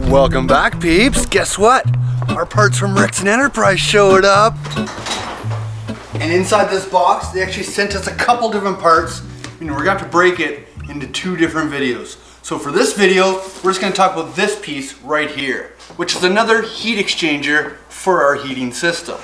Welcome back, peeps. Guess what? Our parts from Rexon Enterprise showed up. And inside this box, they actually sent us a couple different parts. We're gonna have to break it into 2 different videos. So for this video, we're just gonna talk about this piece right here, which is another heat exchanger for our heating system.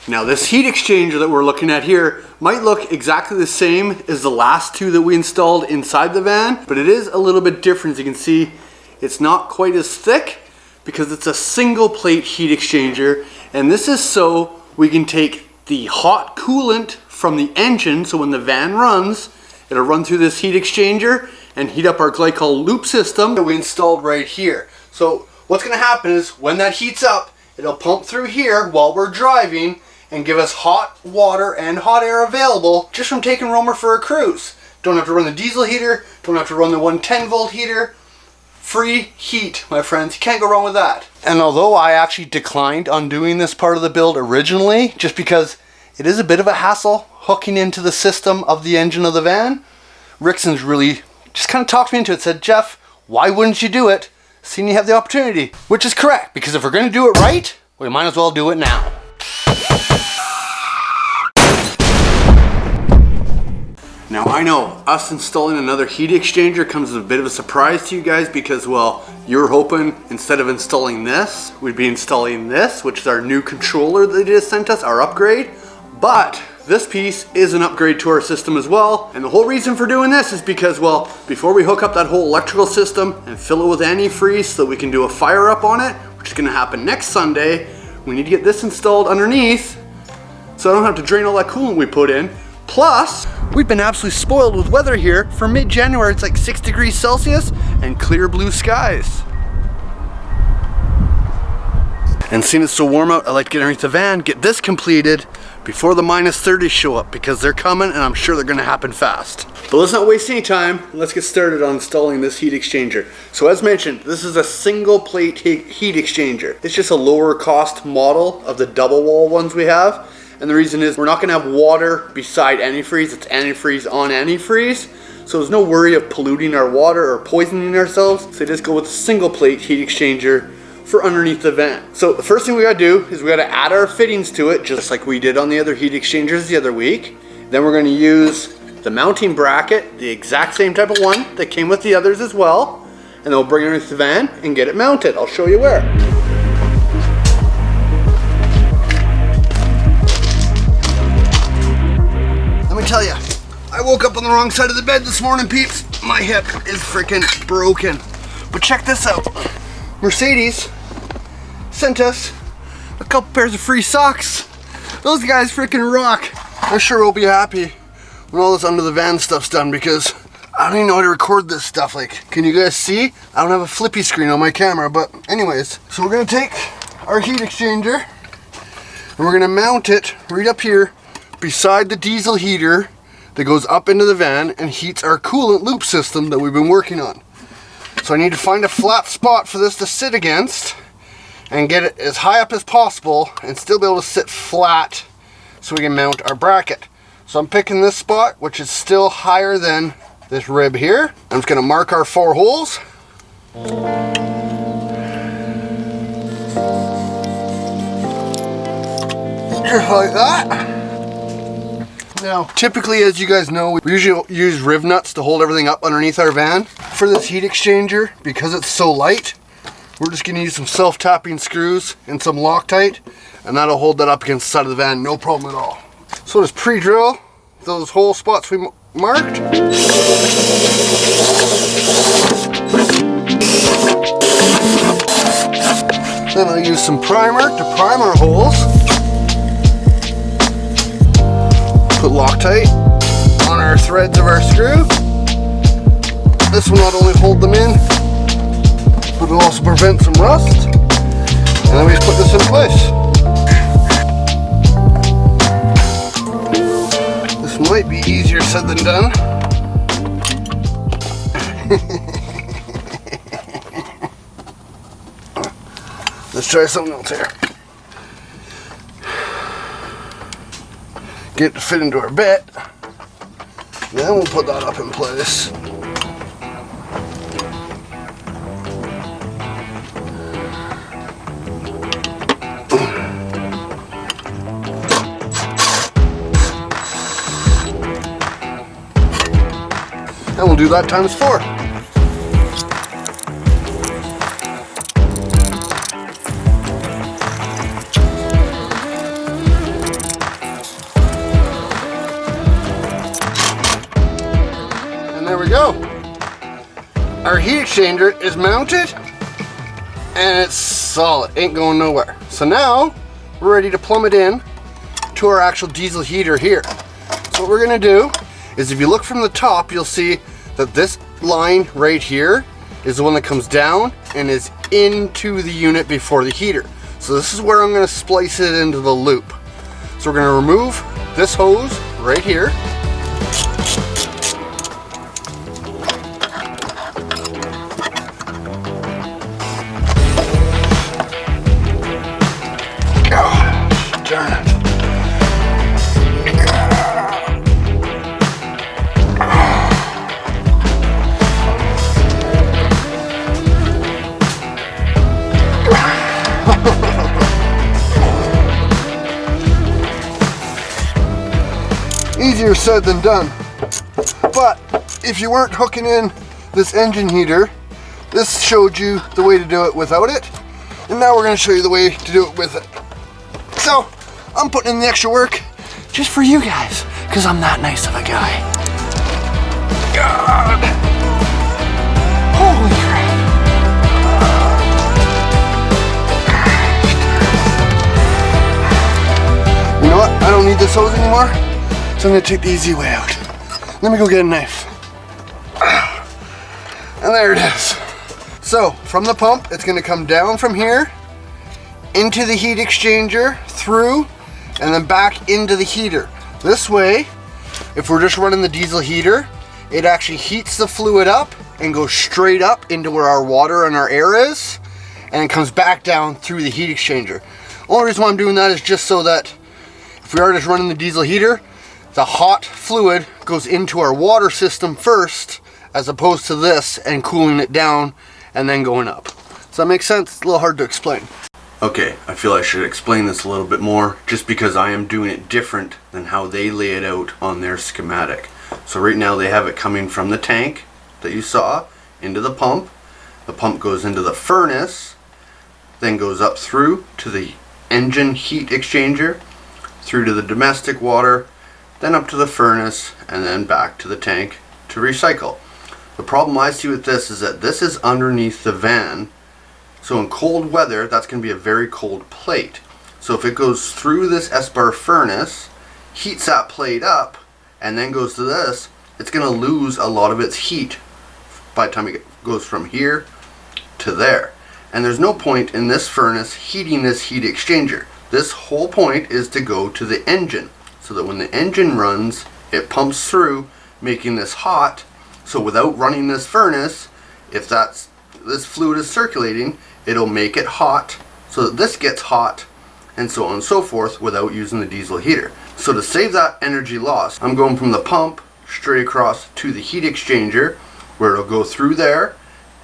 Now this heat exchanger that we're looking at here might look exactly the same as the last 2 that we installed inside the van, but it is a little bit different. As you can see, it's not quite as thick because it's a single plate heat exchanger, and this is so we can take the hot coolant from the engine, so when the van runs, it'll run through this heat exchanger and heat up our glycol loop system that we installed right here. So what's gonna happen is when that heats up, it'll pump through here while we're driving and give us hot water and hot air available just from taking ROAMR for a cruise. Don't have to run the diesel heater, don't have to run the 110 volt heater. Free heat, my friends. You can't go wrong with that. And although I actually declined on doing this part of the build originally, just because it is a bit of a hassle hooking into the system of the engine of the van, Rexon's really just kind of talked me into it, said, Jeff, why wouldn't you do it? Seeing you have the opportunity. Which is correct, because if we're going to do it right, we might as well do it now. Now I know us installing another heat exchanger comes as a bit of a surprise to you guys because, well, you're hoping instead of installing this, we'd be installing this, which is our new controller that they just sent us, our upgrade. But this piece is an upgrade to our system as well. And the whole reason for doing this is because, well, before we hook up that whole electrical system and fill it with antifreeze so that we can do a fire up on it, which is gonna happen next Sunday, we need to get this installed underneath so I don't have to drain all that coolant we put in. Plus, we've been absolutely spoiled with weather here. For mid-January, it's like 6 degrees Celsius and clear blue skies. And seeing it's so warm out, I like to get underneath the van, get this completed before the -30s show up because they're coming and I'm sure they're gonna happen fast. But let's not waste any time. Let's get started on installing this heat exchanger. So as mentioned, this is a single plate heat exchanger. It's just a lower cost model of the double wall ones we have. And the reason is we're not gonna have water beside antifreeze, it's antifreeze on antifreeze. So there's no worry of polluting our water or poisoning ourselves. So just go with a single plate heat exchanger for underneath the van. So the first thing we gotta do is we gotta add our fittings to it, just like we did on the other heat exchangers the other week. Then we're gonna use the mounting bracket, the exact same type of one that came with the others as well. And then we'll bring it underneath the van and get it mounted. I'll show you where. Let me tell you, I woke up on the wrong side of the bed this morning, peeps. My hip is freaking broken. But check this out. Mercedes sent us a couple pairs of free socks. Those guys freaking rock. I sure will be happy when all this under the van stuff's done because I don't even know how to record this stuff. Like, can you guys see? I don't have a flippy screen on my camera, but anyways. So we're gonna take our heat exchanger and we're gonna mount it right up here beside the diesel heater that goes up into the van and heats our coolant loop system that we've been working on. So I need to find a flat spot for this to sit against and get it as high up as possible and still be able to sit flat so we can mount our bracket. So I'm picking this spot, which is still higher than this rib here. I'm just gonna mark our 4 holes. Just like that. Now, typically, as you guys know, we usually use riv nuts to hold everything up underneath our van. For this heat exchanger, because it's so light, we're just gonna use some self-tapping screws and some Loctite, and that'll hold that up against the side of the van, no problem at all. So just pre-drill those hole spots we marked. Then I'll use some primer to prime our holes. Put Loctite on our threads of our screw. This will not only hold them in, but it'll also prevent some rust. And then we just put this in place. This might be easier said than done. Let's try something else here. Get it to fit into our bit. Then we'll put that up in place. and we'll do that times 4. And there we go. Our heat exchanger is mounted and it's solid, ain't going nowhere. So now we're ready to plumb it in to our actual diesel heater here. So what we're gonna do is, if you look from the top, you'll see that this line right here is the one that comes down and is into the unit before the heater. So this is where I'm gonna splice it into the loop. So we're gonna remove this hose right here. Darn it. Easier said than done. But if you weren't hooking in this engine heater, this showed you the way to do it without it. And now we're going to show you the way to do it with it. So I'm putting in the extra work just for you guys, because I'm that nice of a guy. God. Holy crap. You know what? I don't need this hose anymore, so I'm going to take the easy way out. Let me go get a knife. And there it is. So from the pump, it's going to come down from here into the heat exchanger, through, and then back into the heater. This way, if we're just running the diesel heater, it actually heats the fluid up and goes straight up into where our water and our air is, and it comes back down through the heat exchanger. Only reason why I'm doing that is just so that if we are just running the diesel heater, the hot fluid goes into our water system first, as opposed to this and cooling it down and then going up. Does that make sense? It's a little hard to explain. Okay, I feel I should explain this a little bit more, just because I am doing it different than how they lay it out on their schematic. So right now they have it coming from the tank that you saw into the pump. The pump goes into the furnace, then goes up through to the engine heat exchanger, through to the domestic water, then up to the furnace, and then back to the tank to recycle. The problem I see with this is that this is underneath the van. So in cold weather, that's going to be a very cold plate. So if it goes through this S-bar furnace, heats that plate up, and then goes to this, it's going to lose a lot of its heat by the time it goes from here to there. And there's no point in this furnace heating this heat exchanger. This whole point is to go to the engine, so that when the engine runs, it pumps through, making this hot. So without running this furnace, if this fluid is circulating, it'll make it hot, so that this gets hot, and so on and so forth, without using the diesel heater. So to save that energy loss, I'm going from the pump straight across to the heat exchanger, where it'll go through there,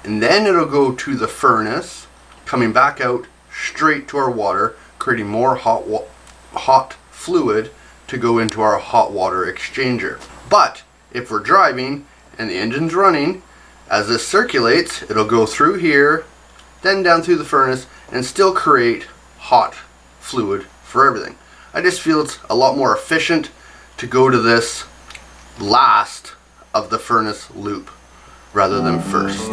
and then it'll go to the furnace, coming back out straight to our water, creating more hot fluid to go into our hot water exchanger. But if we're driving and the engine's running, as this circulates, it'll go through here, then down through the furnace, and still create hot fluid for everything. I just feel it's a lot more efficient to go to this last of the furnace loop rather than first.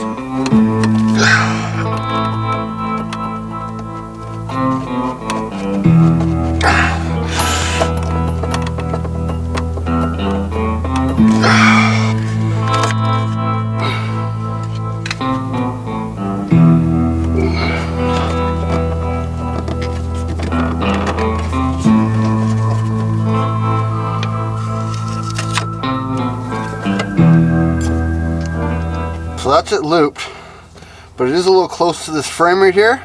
So that's it looped, but it is a little close to this frame right here.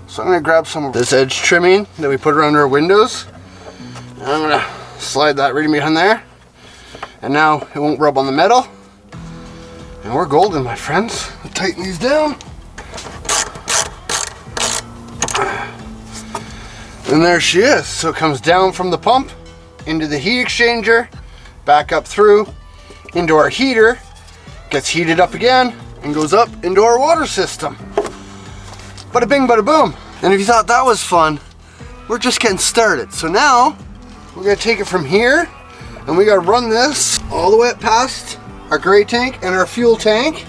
So I'm going to grab some of this edge trimming that we put around our windows, and I'm going to slide that right behind there, and now it won't rub on the metal, and we're golden, my friends. I'll tighten these down, and there she is. So it comes down from the pump into the heat exchanger, back up through into our heater, gets heated up again and goes up into our water system. Bada bing, bada boom. And if you thought that was fun, we're just getting started. So now we're gonna take it from here and we gotta run this all the way up past our gray tank and our fuel tank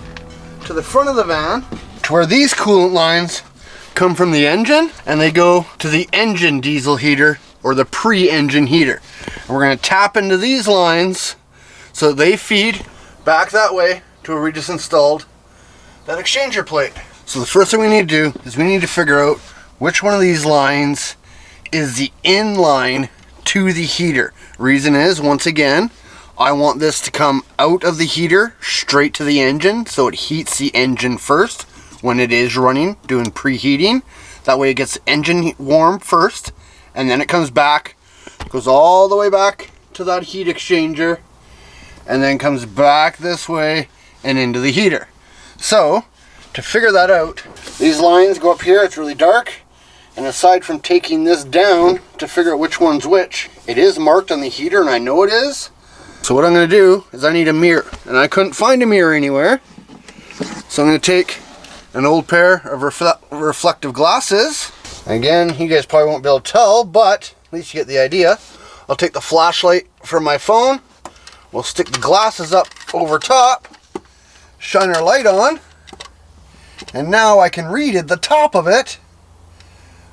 to the front of the van, to where these coolant lines come from the engine and they go to the engine diesel heater or the pre-engine heater. And we're gonna tap into these lines so that they feed back that way to where we just installed that exchanger plate. So the first thing we need to do is we need to figure out which one of these lines is the in line to the heater. Reason is, once again, I want this to come out of the heater straight to the engine so it heats the engine first when it is running, doing preheating. That way it gets the engine warm first and then it comes back, goes all the way back to that heat exchanger and then comes back this way and into the heater. So to figure that out, these lines go up here, it's really dark, and aside from taking this down to figure out which one's which, it is marked on the heater and I know it is. So what I'm going to do is I need a mirror, and I couldn't find a mirror anywhere. So I'm going to take an old pair of reflective glasses. Again, you guys probably won't be able to tell, but at least you get the idea. I'll take the flashlight from my phone, we'll stick the glasses up over top, shine our light on, and now I can read at the top of it,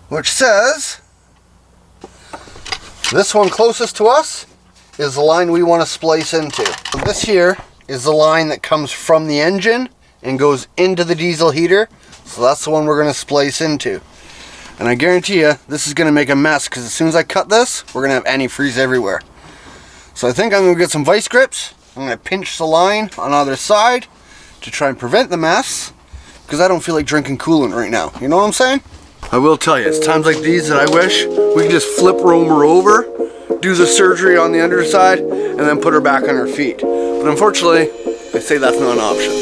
which says, this one closest to us is the line we want to splice into. So this here is the line that comes from the engine and goes into the diesel heater. So that's the one we're going to splice into. And I guarantee you, this is going to make a mess because as soon as I cut this, we're going to have antifreeze everywhere. So I think I'm going to get some vice grips. I'm going to pinch the line on either side to try and prevent the mess, because I don't feel like drinking coolant right now. You know what I'm saying? I will tell you, it's times like these that I wish we could just flip ROAMR over, do the surgery on the underside, and then put her back on her feet. But unfortunately, they say that's not an option.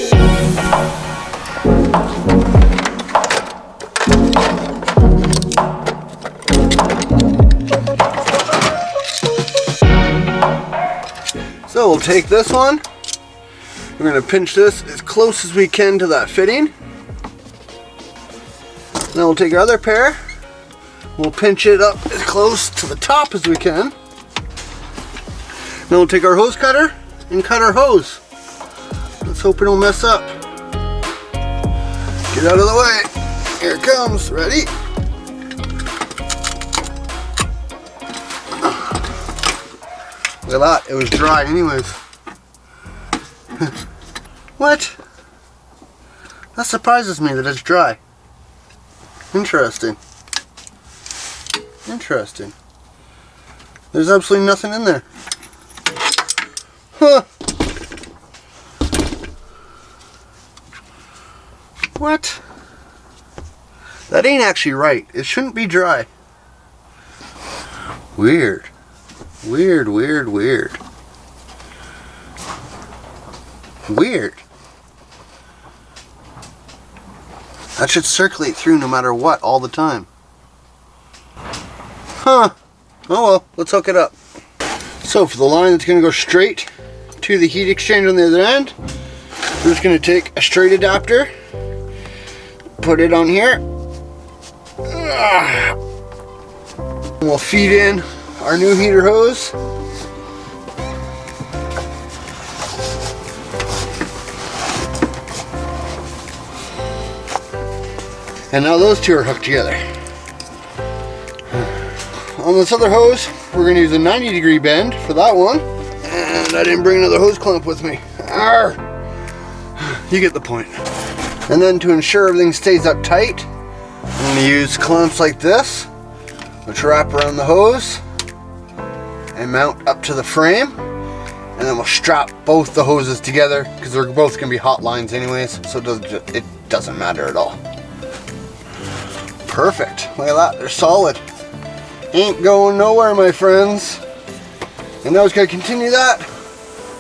So we'll take this one. We're going to pinch this as close as we can to that fitting. Then we'll take our other pair. We'll pinch it up as close to the top as we can. Then we'll take our hose cutter and cut our hose. Let's hope we don't mess up. Get out of the way. Here it comes. Ready? Look at that. It was dry anyways. What? That surprises me that it's dry. Interesting. Interesting. There's absolutely nothing in there. Huh. What? That ain't actually right. It shouldn't be dry. Weird. Weird, weird, weird. Weird. That should circulate through no matter what, all the time. Huh. Oh well, let's hook it up. So for the line that's going to go straight to the heat exchanger on the other end, we're just going to take a straight adapter, put it on here, and we'll feed in our new heater hose. And now those two are hooked together. On this other hose, we're going to use a 90-degree bend for that one. And I didn't bring another hose clamp with me. Arr! You get the point. And then to ensure everything stays up tight, I'm going to use clamps like this, which wrap around the hose and mount up to the frame. And then we'll strap both the hoses together because they're both going to be hot lines anyways, so it doesn't matter at all. Perfect. Look at that. They're solid. Ain't going nowhere, my friends. And now it's going to continue that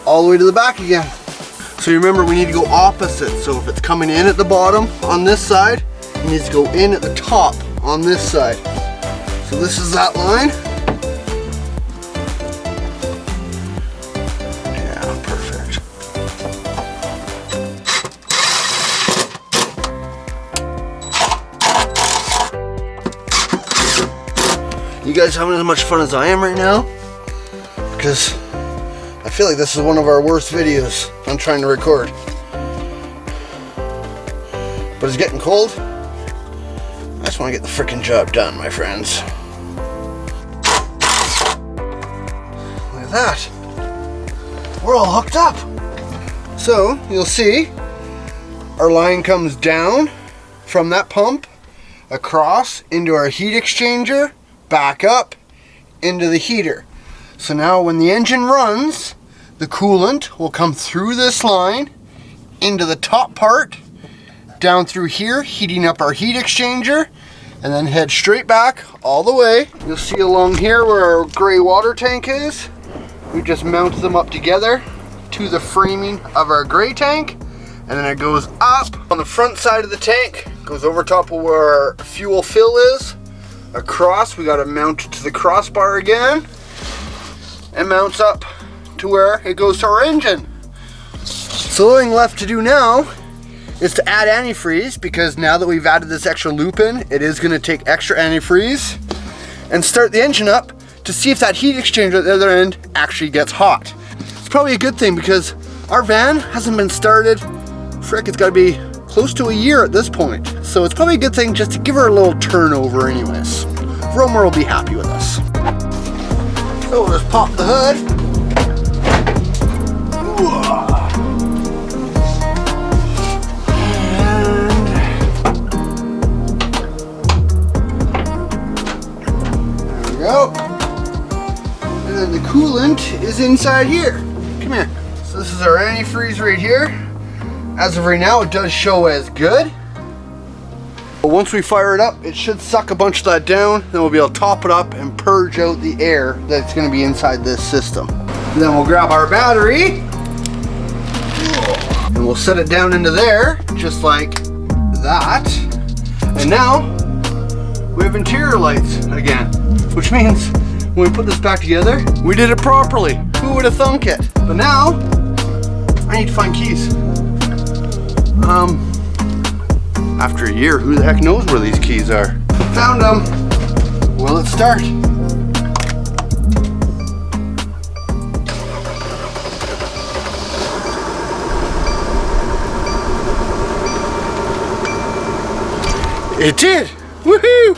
all the way to the back again. So remember, we need to go opposite. So if it's coming in at the bottom on this side, it needs to go in at the top on this side. So this is that line. Yeah, perfect. You guys having as much fun as I am right now? Because I feel like this is one of our worst videos I'm trying to record. But it's getting cold. I just want to get the frickin' job done, my friends. Look at that. We're all hooked up. So, you'll see, our line comes down from that pump, across into our heat exchanger, back up into the heater. So now when the engine runs, the coolant will come through this line, into the top part, down through here, heating up our heat exchanger, and then head straight back all the way. You'll see along here where our gray water tank is. We just mount them up together to the framing of our gray tank, and then it goes up on the front side of the tank, goes over top of where our fuel fill is. Across, we got to mount it to the crossbar again, and mounts up to where it goes to our engine. So the only thing left to do now is to add antifreeze, because now that we've added this extra loop in, it is going to take extra antifreeze, and start the engine up to see if that heat exchanger at the other end actually gets hot. It's probably a good thing because our van hasn't been started, frick, it's got to be close to a year at this point. So it's probably a good thing just to give her a little turnover anyways. ROAMR will be happy with us. So we'll just pop the hood. And there we go. And then the coolant is inside here. Come here. So this is our antifreeze right here. As of right now, it does show as good. But once we fire it up, it should suck a bunch of that down. Then we'll be able to top it up and purge out the air that's going to be inside this system. And then we'll grab our battery and we'll set it down into there, just like that. And now we have interior lights again, which means when we put this back together, we did it properly. Who would have thunk it? But now I need to find keys. After a year, who the heck knows where these keys are? Found them. Will it start? It did! Woohoo!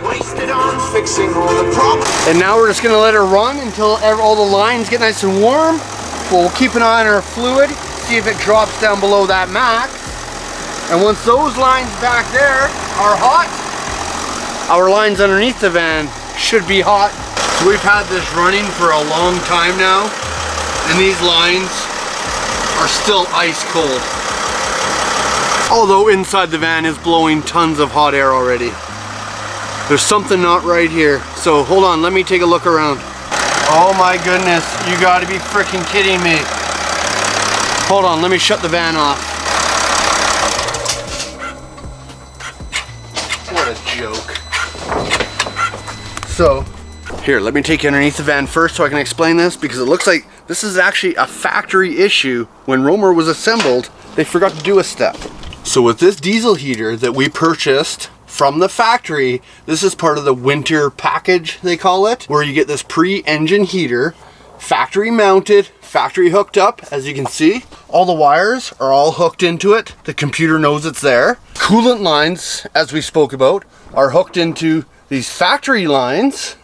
Wasted on fixing all the problems. And now we're just gonna let her run until all the lines get nice and warm. We'll keep an eye on our fluid, see if it drops down below that max. And once those lines back there are hot, our lines underneath the van should be hot. So we've had this running for a long time now, and these lines are still ice cold. Although inside the van is blowing tons of hot air already. There's something not right here. So hold on, let me take a look around. Oh my goodness, you gotta be freaking kidding me. Hold on, let me shut the van off. What a joke. So, here, let me take you underneath the van first so I can explain this, because it looks like this is actually a factory issue. When ROAMR was assembled, they forgot to do a step. So with this diesel heater that we purchased from the factory, this is part of the winter package, they call it, where you get this pre-engine heater, factory mounted, factory hooked up, as you can see. All the wires are all hooked into it. The computer knows it's there. Coolant lines, as we spoke about, are hooked into these factory lines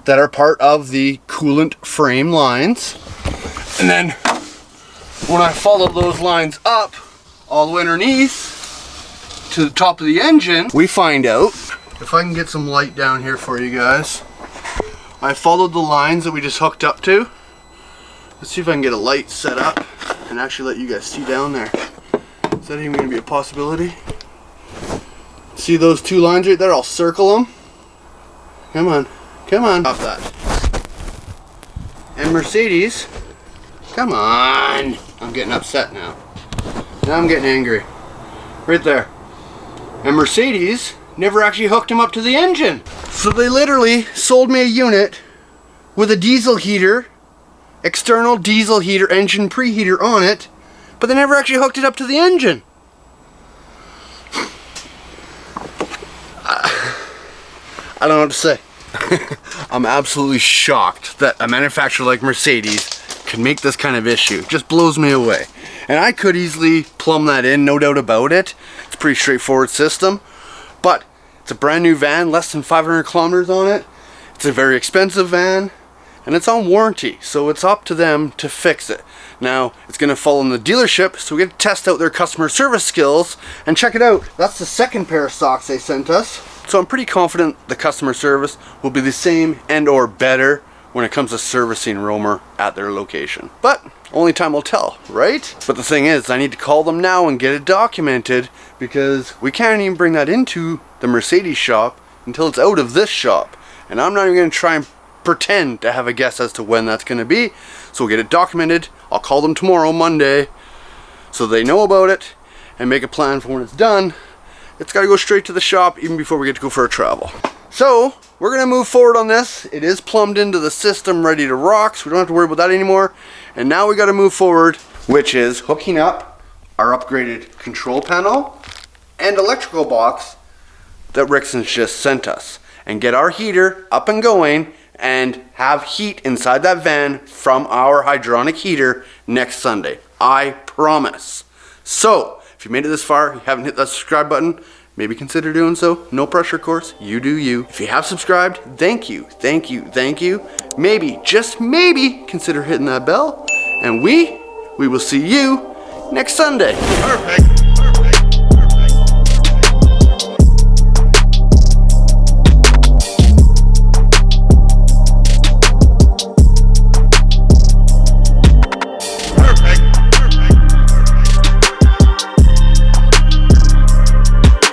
that are part of the coolant frame lines. And then when I follow those lines up all the way underneath to the top of the engine, we find out, if I can get some light down here for you guys, I followed the lines that we just hooked up to. Let's see if I can get a light set up and actually let you guys see down there. Is that even going to be a possibility? See those two lines right there? I'll circle them. Come on, come on. Off that. And Mercedes, come on. I'm getting upset now. Now I'm getting angry. Right there. And Mercedes never actually hooked him up to the engine. So they literally sold me a unit with a diesel heater, external diesel heater engine preheater on it, but they never actually hooked it up to the engine. I don't know what to say. I'm absolutely shocked that a manufacturer like Mercedes can make this kind of issue. It just blows me away. And I could easily plumb that in, no doubt about it. It's a pretty straightforward system, but it's a brand new van, less than 500 kilometers on it. It's a very expensive van, and it's on warranty, so it's up to them to fix it. Now, it's going to fall in the dealership, so we get to test out their customer service skills and check it out. That's the second pair of socks they sent us. So I'm pretty confident the customer service will be the same and or better when it comes to servicing ROAMR at their location. But only time will tell, right? But the thing is, I need to call them now and get it documented, because we can't even bring that into the Mercedes shop until it's out of this shop. And I'm not even going to try and pretend to have a guess as to when that's going to be. So we'll get it documented. I'll call them tomorrow, Monday, so they know about it and make a plan for when it's done. It's got to go straight to the shop even before we get to go for a travel. So we're going to move forward on this. It is plumbed into the system, ready to rock, so we don't have to worry about that anymore. And now we got to move forward, which is hooking up our upgraded control panel and electrical box that Rixon's just sent us, and get our heater up and going and have heat inside that van from our hydronic heater next Sunday. I promise. So if you made it this far, you haven't hit that subscribe button, maybe consider doing so. No pressure, of course. You do you. If you have subscribed, thank you, thank you, thank you. Maybe, just maybe, consider hitting that bell. And we will see you next Sunday. Perfect.